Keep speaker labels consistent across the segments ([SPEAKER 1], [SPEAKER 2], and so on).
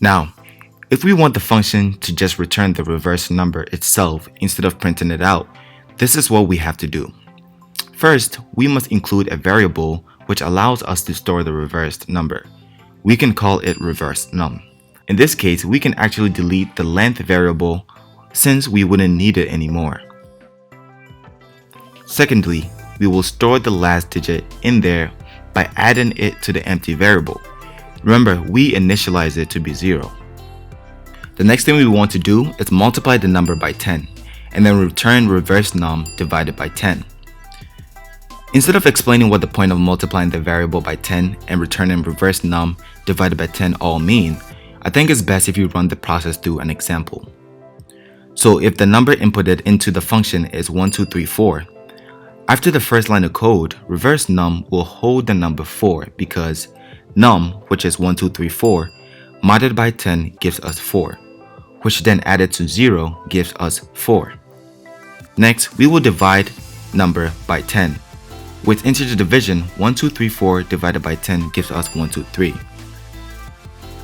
[SPEAKER 1] Now, if we want the function to just return the reverse number itself instead of printing it out, this is what we have to do. First, we must include a variable which allows us to store the reversed number. We can call it reverse num. In this case, we can actually delete the length variable since we wouldn't need it anymore. Secondly, we will store the last digit in there by adding it to the empty variable. Remember, we initialize it to be 0. The next thing we want to do is multiply the number by 10 and then return reverse num divided by 10. Instead of explaining what the point of multiplying the variable by 10 and returning reverse num divided by 10 all mean, I think it's best if you run the process through an example. So if the number inputted into the function is 1234, after the first line of code, reverse num will hold the number 4 because num, which is 1234, modded by 10 gives us 4, which then added to 0 gives us 4. Next, we will divide number by 10. With integer division, 1234 divided by 10 gives us 123.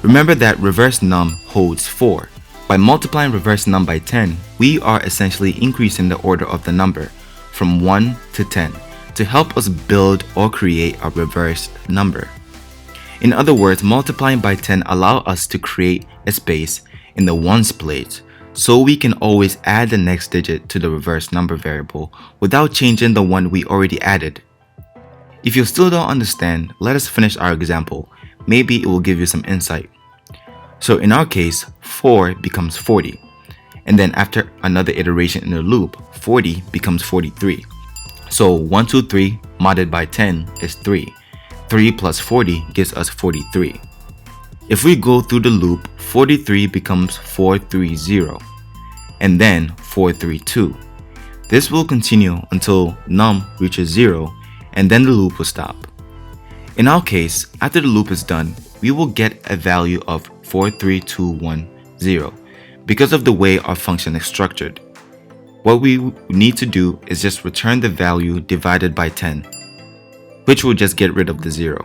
[SPEAKER 1] Remember that reverse num holds 4. By multiplying reverse num by 10, we are essentially increasing the order of the number from 1 to 10 to help us build or create a reversed number. In other words, multiplying by 10 allows us to create a space in the ones place, so we can always add the next digit to the reverse number variable without changing the one we already added. If you still don't understand, let us finish our example. Maybe it will give you some insight. So in our case, 4 becomes 40. And then after another iteration in the loop, 40 becomes 43. So 123 modded by 10 is 3. 3 plus 40 gives us 43. If we go through the loop, 43 becomes 430 and then 432. This will continue until num reaches 0 and then the loop will stop. In our case, after the loop is done, we will get a value of 43210 because of the way our function is structured. What we need to do is just return the value divided by 10, which will just get rid of the 0.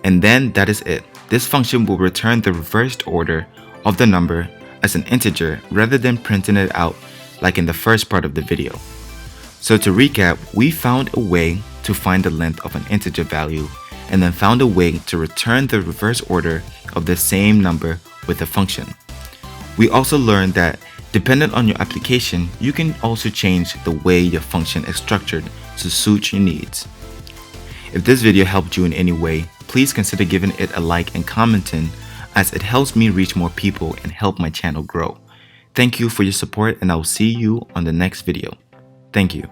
[SPEAKER 1] And then that is it. This function will return the reversed order of the number as an integer rather than printing it out like in the first part of the video. So to recap, we found a way to find the length of an integer value and then found a way to return the reverse order of the same number with a function. We also learned that dependent on your application, you can also change the way your function is structured to suit your needs. If this video helped you in any way, please consider giving it a like and commenting, as it helps me reach more people and help my channel grow. Thank you for your support, and I'll see you on the next video. Thank you.